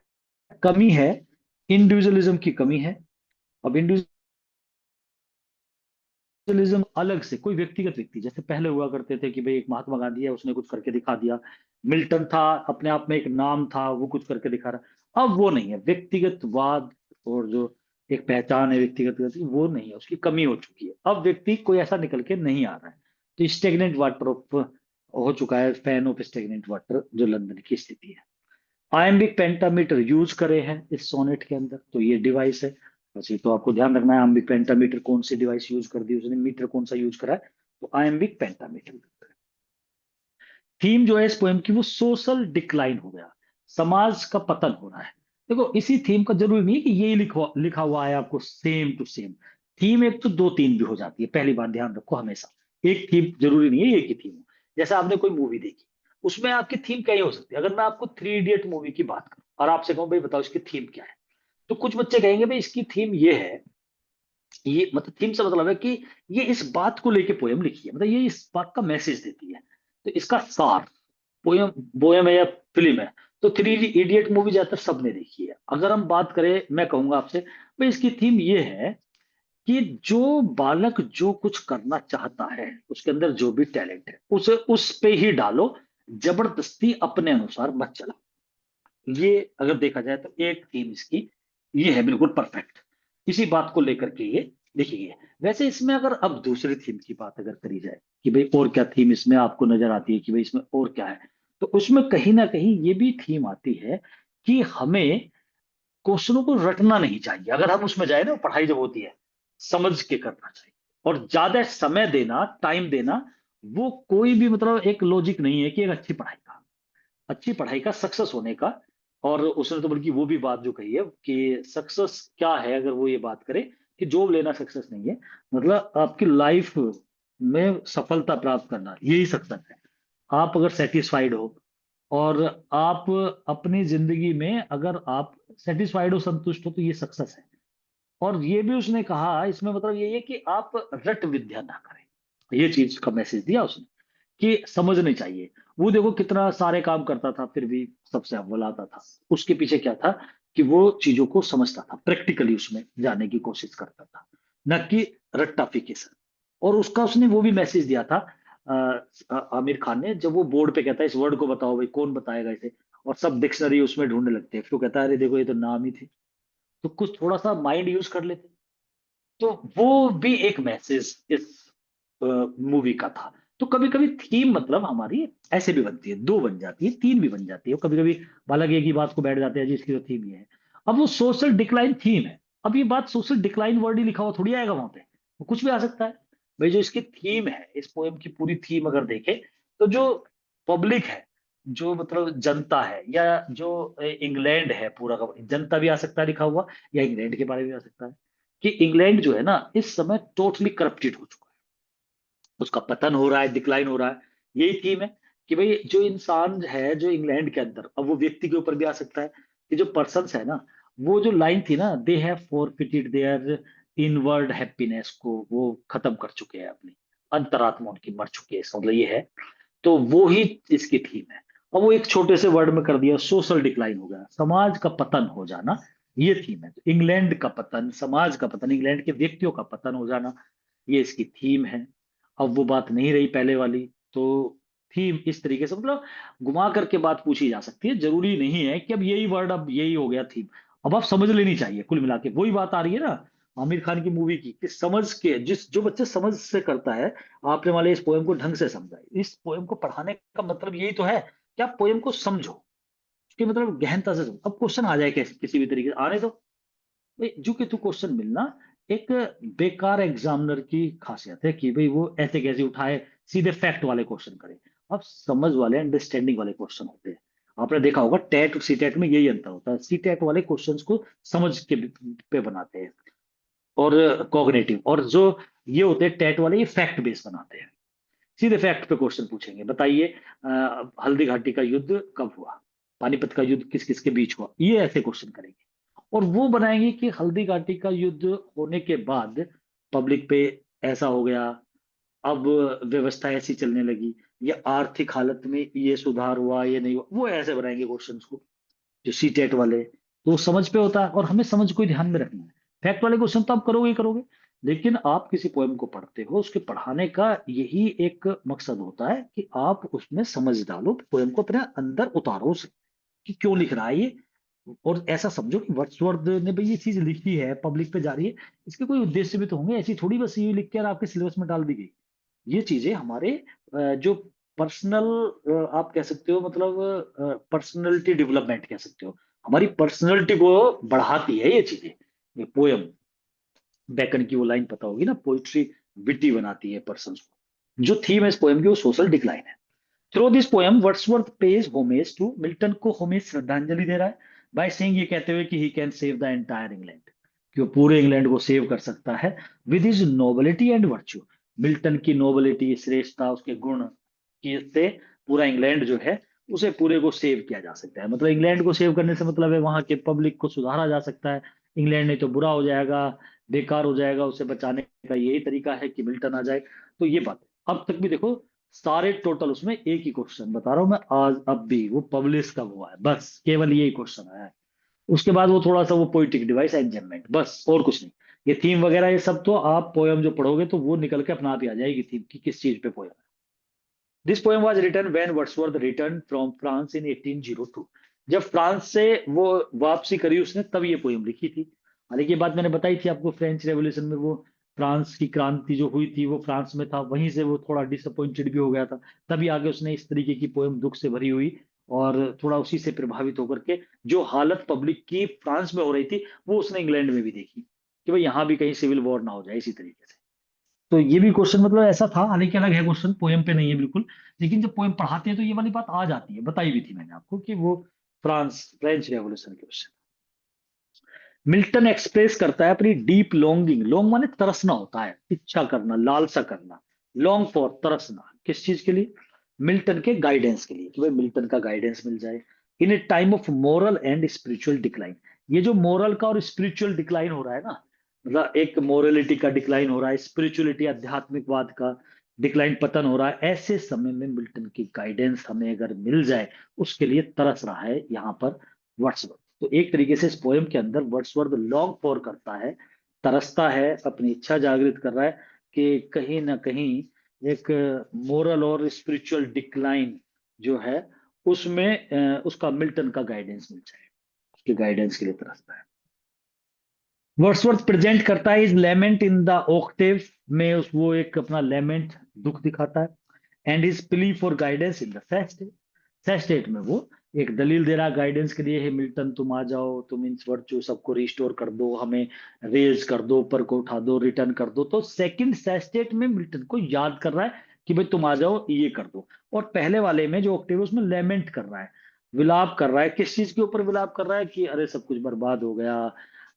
कमी है, इंडिविजुअलिज्म की कमी है। अब इंडिविजुअलिज्म अलग से कोई व्यक्तिगत व्यक्ति, जैसे पहले हुआ करते थे कि भाई एक महात्मा गांधी है, उसने कुछ करके दिखा दिया, मिल्टन था अपने आप में एक नाम था, वो कुछ करके दिखा रहा। अब वो नहीं है, व्यक्तिगतवाद और जो एक पहचान है व्यक्तिगत, वो नहीं है, उसकी कमी हो चुकी है। अब व्यक्ति कोई ऐसा निकल के नहीं आ रहा है। तो स्टेगनेंट वाटर ऑफ हो चुका है, फैन ऑफ स्टेगनेंट वाटर जो लंदन की स्थिति है। आयम्बिक पेंटामीटर यूज करे हैं इस सोनेट के अंदर, तो ये डिवाइस है। बस ये तो आपको ध्यान रखना है, आयम्बिक पेंटामीटर कौन सी डिवाइस यूज कर दी उसने, मीटर कौन सा यूज करा है, तो आयम्बिक पेंटामीटर। थीम जो है इस पोएम की, वो सोशल डिक्लाइन हो गया, समाज का पतन हो रहा है। देखो इसी थीम का जरूरी नहीं है कि यही लिखा हुआ है आपको सेम टू सेम। थीम एक तो दो तीन भी हो जाती है, पहली बात ध्यान रखो हमेशा, एक थीम जरूरी नहीं है एक ही थीम हो। जैसे आपने कोई मूवी देखी, उसमें आपकी थीम क्या ही हो सकती है। अगर मैं आपको थ्री इडियट मूवी की बात करूं और आपसे कहूं भाई बताओ इसकी थीम क्या है, तो कुछ बच्चे कहेंगे भाई इसकी थीम ये है, ये मतलब थीम से मतलब है कि ये इस बात को लेके पोयम लिखी है, मतलब ये इस बात का मैसेज देती है, तो इसका सार पोयम पोयम है या फिल्म है। तो थ्री इडियट मूवी ज्यादातर सबने देखी है। अगर हम बात करें, मैं कहूंगा आपसे भाई इसकी थीम ये है कि जो बालक जो कुछ करना चाहता है, उसके अंदर जो भी टैलेंट है उसे उस पे ही डालो, जबरदस्ती अपने अनुसार मत चलाओ। ये अगर देखा जाए तो एक थीम इसकी ये है, बिल्कुल परफेक्ट। इसी बात को लेकर के ये लिखी है। वैसे इसमें अगर अब दूसरी थीम की बात अगर करी जाए कि भाई और क्या थीम इसमें आपको नजर आती है कि भाई इसमें और क्या है, तो उसमें कहीं ना कहीं ये भी थीम आती है कि हमें क्वेश्चनों को रटना नहीं चाहिए। अगर हम उसमें जाए ना, पढ़ाई जब होती है समझ के करना चाहिए, और ज्यादा समय देना, टाइम देना, वो कोई भी मतलब एक लॉजिक नहीं है कि एक अच्छी पढ़ाई का सक्सेस होने का। और उसने तो बल्कि वो भी बात जो कही है कि सक्सेस क्या है, अगर वो ये बात करे कि जॉब लेना सक्सेस नहीं है, मतलब आपकी लाइफ में सफलता प्राप्त करना यही सक्सेस है। आप अगर सेटिस्फाइड हो और आप अपनी जिंदगी में अगर आप सेटिस्फाइड हो, संतुष्ट हो, तो ये सक्सेस है। और ये भी उसने कहा इसमें मतलब ये है कि आप रट विद्या ना करें, ये चीज का मैसेज दिया उसने कि समझने चाहिए। वो देखो कितना सारे काम करता था फिर भी सबसे अव्वल आता था। उसके पीछे क्या था कि वो चीजों को समझता था, प्रैक्टिकली उसमें जाने की कोशिश करता था, न कि रट्टाफिकेशन। और उसका उसने वो भी मैसेज दिया था आमिर खान ने, जब वो बोर्ड पे कहता है इस वर्ड को बताओ भाई, कौन बताएगा इसे, और सब डिक्शनरी उसमें ढूंढने लगते हैं, फिर वो कहता है अरे देखो ये तो नाम ही थे, तो कुछ थोड़ा सा माइंड यूज कर लेते। तो वो भी एक मैसेज इस मूवी का था। तो कभी कभी थीम मतलब हमारी ऐसे भी बनती है, दो बन जाती है, तीन भी बन जाती है, कभी कभी बालक एक ही बात को बैठ जाते हैं जिसकी तो थीम ये है। अब वो सोशल डिक्लाइन थीम है। अब ये बात सोशल डिक्लाइन वर्ड ही लिखा हुआ थोड़ी आएगा वहां पे, वो कुछ भी आ सकता है। भाई जो इसकी थीम है, इस पोएम की पूरी थीम अगर देखें, तो जो पब्लिक है, जो मतलब जनता है, या जो इंग्लैंड है पूरा का, जनता भी आ सकता है लिखा हुआ, या इंग्लैंड के बारे में भी आ सकता है, कि इंग्लैंड जो है ना इस समय टोटली करप्टेड हो चुका है, उसका पतन हो रहा है, डिक्लाइन हो रहा है। यही थीम है कि भाई जो इंसान है जो इंग्लैंड के अंदर, अब वो व्यक्ति के ऊपर भी आ सकता है, कि जो पर्सन है ना, वो जो लाइन थी ना, they have forfeited their inward happiness को वो खत्म कर चुके हैं, अपनी अंतरात्मा उनकी मर चुकी है, इसका मतलब ये है। तो वो ही इसकी थीम है। अब वो एक छोटे से वर्ड में कर दिया, सोशल डिक्लाइन हो गया, समाज का पतन हो जाना, ये थीम है। तो इंग्लैंड का पतन, समाज का पतन, इंग्लैंड के व्यक्तियों का पतन हो जाना, ये इसकी थीम है। अब वो बात नहीं रही पहले वाली, तो थीम इस तरीके से मतलब घुमा करके बात पूछी जा सकती है, जरूरी नहीं है कि अब यही वर्ड, अब यही हो गया थीम। अब आप समझ लेनी चाहिए, कुल मिला के वही बात आ रही है ना आमिर खान की मूवी की, कि समझ के, जिस जो बच्चे समझ से करता है, आपने वाले इस पोएम को ढंग से समझा, इस पोएम को पढ़ाने का मतलब यही तो है कि आप पोएम को समझो, उसके मतलब गहनता से समझो। अब क्वेश्चन आ जाए किसी भी तरीके से आने दो, भाई जो कि तू क्वेश्चन मिलना एक बेकार एग्जामिनर की खासियत है, कि भाई वो ऐसे कैसे उठाए, सीधे फैक्ट वाले क्वेश्चन करे। अब समझ वाले, अंडरस्टैंडिंग वाले क्वेश्चन होते हैं। आपने देखा होगा टेट और सी टेट में यही अंतर होता है, सी टेट वाले क्वेश्चंस को समझ के पे बनाते हैं, और कॉग्निटिव, और जो ये होते हैं टेट वाले, ये फैक्ट बेस बनाते हैं, सीधे फैक्ट पे क्वेश्चन पूछेंगे। बताइए हल्दी घाटी का युद्ध कब हुआ, पानीपत का युद्ध किस किस के बीच हुआ, ये ऐसे क्वेश्चन करेंगे। और वो बनाएंगे कि हल्दी घाटी का युद्ध होने के बाद पब्लिक पे ऐसा हो गया, अब व्यवस्था ऐसी चलने लगी, या आर्थिक हालत में ये सुधार हुआ, ये नहीं हुआ, वो ऐसे बनाएंगे क्वेश्चंस को, जो सी टेट वाले। तो वो समझ पे होता है, और हमें समझ को ही ध्यान में रखना है। फैक्ट वाले क्वेश्चन तो आप करोगे ही करोगे, लेकिन आप किसी पोएम को पढ़ते हो, उसके पढ़ाने का यही एक मकसद होता है कि आप उसमें समझ डालो, पोएम को अपने अंदर उतारो उसे, कि क्यों लिख रहा है ये। और ऐसा समझो कि वर्ड्सवर्थ ने भाई ये चीज लिखी है, पब्लिक पे जा रही है, इसके कोई उद्देश्य भी तो होंगे, ऐसी थोड़ी बस ये लिख के और आपके सिलेबस में डाल दी गई। ये चीजें हमारे जो पर्सनल, आप कह सकते हो मतलब पर्सनैलिटी डेवलपमेंट कह सकते हो, हमारी पर्सनैलिटी को बढ़ाती है ये चीजें। ये पोयम, बैकन की वो लाइन पता होगी ना, पोइट्री विटी बनाती है पर्सन को। जो थीम है इस पोएम की वो सोशल डिक्लाइन है। Through this poem Wordsworth pays homage to Milton को, होमेज श्रद्धांजलि दे रहा है, बाय सेइंग, ये कहते हुए कि ही can save the entire England, कि वो पूरे इंग्लैंड को सेव कर सकता है with his nobility and virtue. Milton की नोबिलिटी, श्रेष्ठता, उसके गुण की से पूरा इंग्लैंड जो है उसे पूरे को सेव किया जा सकता है। मतलब इंग्लैंड को सेव करने से मतलब है वहां के पब्लिक को सुधारा जा सकता है। इंग्लैंड नहीं तो बुरा हो जाएगा, बेकार हो जाएगा, उसे बचाने का यही तरीका है कि मिल्टन आ जाए। तो ये बात है। अब तक भी देखो सारे टोटल उसमें एक ही क्वेश्चन बता रहा हूं मैं आज, अब भी वो पब्लिश कब हुआ है, बस केवल यही क्वेश्चन आया है। उसके बाद वो थोड़ा सा वो पोइटिक डिवाइस एंजमेंट, बस और कुछ नहीं। ये थीम वगैरह ये सब तो आप पोयम जो पढ़ोगे तो वो निकल के अपना आप ही आ जाएगी थीम की किस चीज पे पोयम है। This poem was written when Wordsworth return from France in 1802। जब फ्रांस से वो वापसी करी उसने, तब ये पोएम लिखी थी। हालांकि ये बात मैंने बताई थी आपको, फ्रेंच रेवोल्यूशन में वो फ्रांस की क्रांति जो हुई थी वो फ्रांस में था, वहीं से वो थोड़ा डिसअपॉइंटेड भी हो गया था। तभी आगे उसने इस तरीके की पोएम दुख से भरी हुई, और थोड़ा उसी से प्रभावित होकर के जो हालत पब्लिक की फ्रांस में हो रही थी वो उसने इंग्लैंड में भी देखी, कि भाई यहाँ भी कहीं सिविल वॉर ना हो जाए इसी तरीके से। तो ये भी क्वेश्चन मतलब ऐसा था, हालांकि अलग है क्वेश्चन, पोएम पे नहीं है बिल्कुल। लेकिन जब पोएम पढ़ाते हैं तो ये वाली बात आ जाती है, बताई भी थी मैंने आपको कि वो फ्रेंच रेवोल्यूशन के क्वेश्चन। मिल्टन एक्सप्रेस करता है अपनी डीप लॉन्गिंग, लॉन्ग माने तरसना होता है, इच्छा करना, लालसा करना, लॉन्ग फॉर, तरसना किस चीज के लिए, मिल्टन के गाइडेंस के लिए, कि भाई मिल्टन का गाइडेंस मिल जाए in a time of moral and spiritual decline. ये जो मोरल का और स्पिरिचुअल डिक्लाइन हो रहा है ना, मतलब एक मोरलिटी का डिक्लाइन हो रहा है, स्पिरिचुअलिटी आध्यात्मिकवाद का, डिक्लाइन पतन हो रहा है, ऐसे समय में मिल्टन की गाइडेंस हमें अगर मिल जाए, उसके लिए तरस रहा है यहाँ पर वर्ड्सवर्थ। तो एक तरीके से इस पोएम के अंदर वर्ड्सवर्थ लॉन्ग फॉर करता है, तरसता है, अपनी इच्छा जागृत कर रहा है कि कहीं ना कहीं एक मोरल और स्पिरिचुअल डिक्लाइन जो है उसमें उसका मिल्टन का गाइडेंस मिल जाए, उसके गाइडेंस के लिए तरसता है। वर्ड्सवर्थ प्रेजेंट करता है his lament in the octave में, उस वो एक अपना लेमेंट, दुख दिखाता है, and his plea for guidance in the sestet, sestet में वो एक दलील दे रहा गाइडेंस के लिए, हे मिल्टन तुम आ जाओ, तुम इन वर्चू सबको रिस्टोर कर दो, हमें रेज कर दो, ऊपर को उठा दो, रिटर्न कर दो। तो सेकंड सेस्टेट में मिल्टन को याद कर रहा है कि भाई तुम आ जाओ, ये कर दो। और पहले वाले में जो ऑक्टेव उसमें लेमेंट कर रहा है, विलाप कर रहा है। किस चीज के ऊपर विलाप कर रहा है कि अरे सब कुछ बर्बाद हो गया,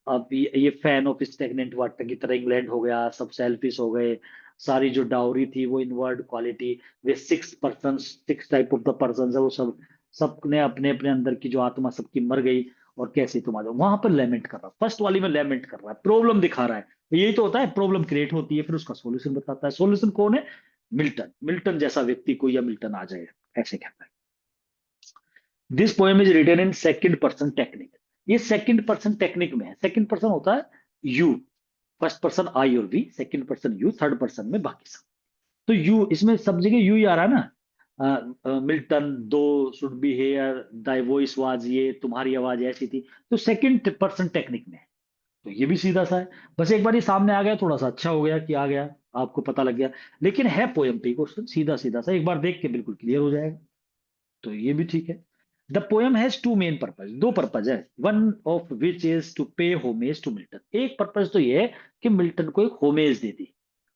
अब ये फैन ऑफ स्टेगनेंट वाटर की तरह इंग्लैंड हो गया, सब सेल्फिश हो गए, सारी जो डाउरी थी वो inward quality, way 6 person, 6 type of the person है, वो सब सबने अपने अपने अंदर की जो आत्मा सबकी मर गई, और कैसे तुम आ जाओ। वहां पर लेमेंट कर रहा है, फर्स्ट वाली में लेमेंट कर रहा है, प्रॉब्लम दिखा रहा है। यही तो होता है, प्रॉब्लम क्रिएट होती है, फिर उसका सोल्यूशन बताता है। सोल्यूशन कौन है? मिल्टन। मिल्टन जैसा व्यक्ति कोई या मिल्टन आ जाए, ऐसे कहता है। This poem is written in second person technique. ये सेकंड पर्सन टेक्निक में है। सेकंड पर्सन होता है यू, फर्स्ट पर्सन आई और we, second person you, third person में बाकी सब। तो यू, इसमें सब जगह यू ही आ रहा है ना। मिल्टन, दो should be here, thy voice was, ये तुम्हारी आवाज ऐसी थी। तो सेकंड पर्सन टेक्निक में है, तो ये भी सीधा सा है। बस एक बार ये सामने आ गया, थोड़ा सा अच्छा हो गया कि आ गया, आपको पता लग गया। लेकिन है पोयम पे क्वेश्चन, सीधा सीधा सा, एक बार देख के बिल्कुल क्लियर हो जाएगा। तो ये भी ठीक है। The poem has two main purpose, दो पर्पज है, one of which is to pay homage to Milton. एक पर्पज तो ये है कि मिल्टन को एक होमेज दे दी।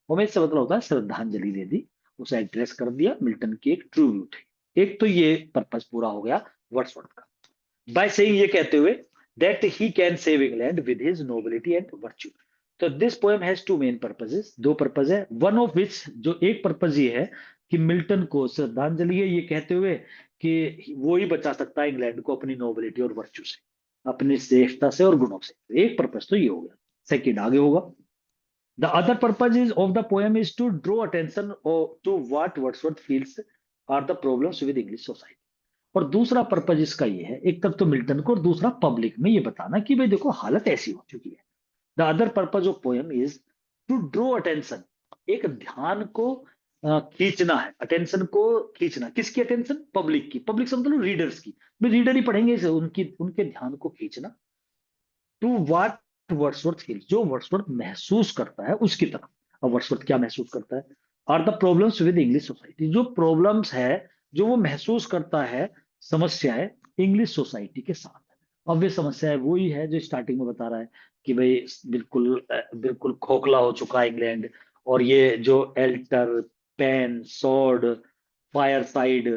होमेज से मतलब होता है श्रद्धांजलि दे दी, उसे एड्रेस कर दिया, मिल्टन की एक ट्रिब्यूट है। एक तो ये पर्पज पूरा हो गया वर्ड्सवर्थ का, बाय सेइंग, ये कहते हुए that he can save England with his nobility and virtue. तो this poem has two main purposes, दो पर्पज है, वन ऑफ विच, जो एक पर्पज ये है कि मिल्टन को श्रद्धांजलि है, ये कहते हुए कि वो ही बचा सकता है इंग्लैंड को अपनी नोबिलिटी और वर्च्यू से, अपनी श्रेष्ठता से और गुणों से। एक पर्पज तो ये हो गया। सेकंड आगे होगा, the other purpose is of the poem is to draw attention to what Wordsworth feels are the problems with English society. और दूसरा पर्पज इसका ये है, एक तरफ तो मिल्टन को और दूसरा पब्लिक में ये बताना कि भाई देखो हालत ऐसी हो चुकी है। The other purpose of poem is to draw attention, एक ध्यान को खींचना है, अटेंशन को खींचना। किसकी अटेंशन? पब्लिक की। पब्लिक से मतलब रीडर्स की, भाई रीडर ही पढ़ेंगे इसे, उनकी उनके ध्यान को खींचना। टू व्हाट वर्ड्सवर्थ फील्स, जो वर्ड्सवर्थ महसूस करता है उसकी तरफ। अब वर्ड्सवर्थ क्या महसूस करता है? Are the problems with English society, जो प्रॉब्लम्स है, जो वो महसूस करता है, समस्याएं इंग्लिश सोसाइटी के साथ। अब वे समस्याएं वही है जो स्टार्टिंग में बता रहा है कि भाई बिल्कुल बिल्कुल खोखला हो चुका है इंग्लैंड, और ये जो altar, pen, sword, fireside,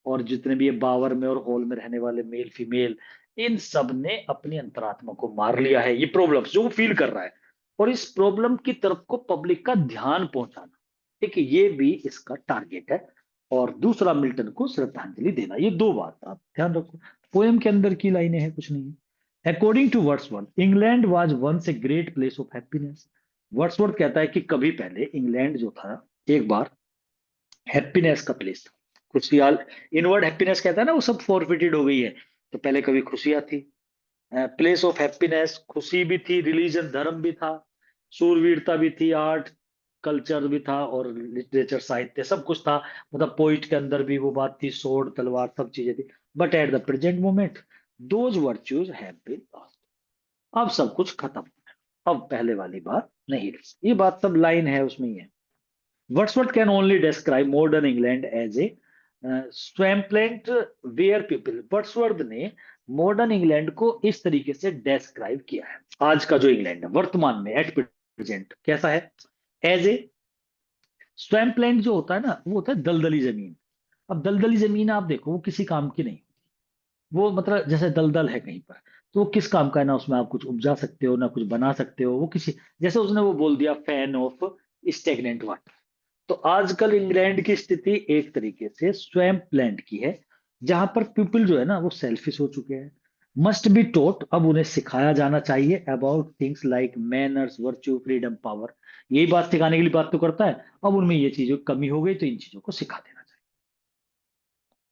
और जितने भी ये बावर में और हॉल में रहने वाले मेल फीमेल, इन सब ने अपनी अंतरात्मा को मार लिया है। ये प्रॉब्लम्स जो वो फील कर रहा है, और इस प्रॉब्लम की तरफ को पब्लिक का ध्यान पहुंचाना, ठीक है, ये भी इसका टारगेट है। और दूसरा मिल्टन को श्रद्धांजलि देना। ये दो बात आप ध्यान रखो। पोएम के अंदर की लाइनें हैं, कुछ नहीं है। According to Wordsworth, England was once a great place of happiness. Wordsworth कहता है कि कभी पहले इंग्लैंड जो था, एक बार हैप्पीनेस का प्लेस था, खुशहाल। इनवर्ड हैप्पीनेस कहता है ना, वो सब फॉरफिटेड हो गई है। तो पहले कभी खुशियां थी, प्लेस ऑफ हैप्पीनेस, खुशी भी थी, रिलीजन धर्म भी था, शूरवीरता भी थी, आर्ट कल्चर भी था, और लिटरेचर साहित्य सब कुछ था। मतलब पोइट के अंदर भी वो बात थी, सोड तलवार सब चीजें थी। But at the present moment those virtues have been lost. अब सब कुछ खत्म, अब पहले वाली बात नहीं रही। ये बात सब लाइन है उसमें ही है। Wordsworth can only describe modern England as a swampland where people, Wordsworth ने मॉडर्न इंग्लैंड को इस तरीके से डेस्क्राइब किया है। आज का जो इंग्लैंड है वर्तमान में, एट प्रेजेंट कैसा है? एज ए स्वैम्पलैंड जो होता है ना, वो होता है दलदली जमीन। अब दलदली जमीन आप देखो, वो किसी काम की नहीं, वो मतलब जैसे दलदल है कहीं पर, तो वो किस काम का है ना, उसमें आप कुछ उपजा सकते हो ना कुछ बना सकते हो, वो किसी, जैसे उसने वो बोल दिया फैन ऑफ स्टेगनेंट वाटर। तो आजकल इंग्लैंड की स्थिति एक तरीके से स्वैम्प लैंड की है, जहां पर पीपल जो है ना वो सेल्फिश हो चुके हैं, मस्ट बी टोट, अब उन्हें सिखाया जाना चाहिए about things like manners, virtue, freedom, power. यही बात सिखाने के लिए बात तो करता है। अब उनमें ये चीजों की कमी हो गई तो इन चीजों को सिखा देना चाहिए।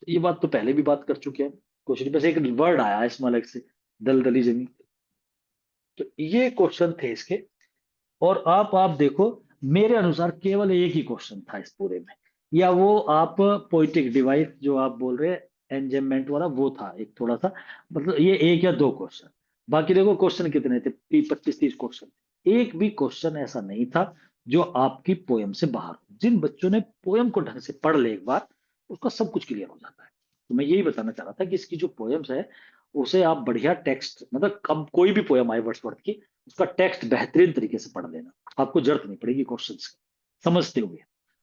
तो ये बात तो पहले भी बात कर चुके हैं। क्वेश्चन बस एक वर्ड आया है इसमें अलग से, दलदली जमीन। तो ये क्वेश्चन थे इसके। और आप देखो, मेरे अनुसार केवल एक ही क्वेश्चन था इस पूरे में, या वो आप पोइटिक डिवाइस जो आप बोल रहे हैं एंजेमेंट वाला, वो था एक थोड़ा सा, मतलब ये एक या दो क्वेश्चन। बाकी देखो क्वेश्चन कितने थे, 25-30 क्वेश्चन। एक भी क्वेश्चन ऐसा नहीं था जो आपकी पोयम से बाहर हो। जिन बच्चों ने पोयम को ढंग से पढ़ ले एक बार, उसका सब कुछ क्लियर हो जाता है। तो मैं यही बताना चाह रहा था कि इसकी जो पोयम्स है, उसे आप बढ़िया टेक्स्ट, मतलब कम कोई भी पोयम आए वर्ड्सवर्थ की, उसका टेक्स्ट बेहतरीन तरीके से पढ़ लेना। आपको जरूरत नहीं पड़ेगी क्वेश्चंस की, समझते हुए।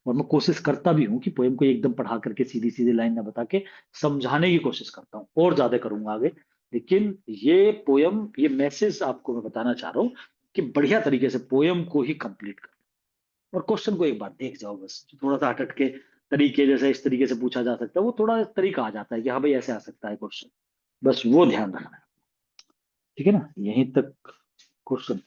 और मैं कोशिश करता भी हूँ कि पोयम को एकदम पढ़ा करके सीधी सीधी लाइन ना बता के समझाने की कोशिश करता हूँ, और ज्यादा करूंगा आगे। लेकिन ये पोयम, ये मैसेज आपको मैं बताना चाह रहा हूँ कि बढ़िया तरीके से पोयम को ही कंप्लीट कर, और क्वेश्चन को एक बार देख जाओ बस। थोड़ा सा हटट के तरीके, जैसे इस तरीके से पूछा जा सकता है, वो थोड़ा तरीका आ जाता है कि हाँ भाई ऐसे आ सकता है क्वेश्चन। बस वो ध्यान रखना है। ठीक है ना, यहीं तक क्वेश्चन।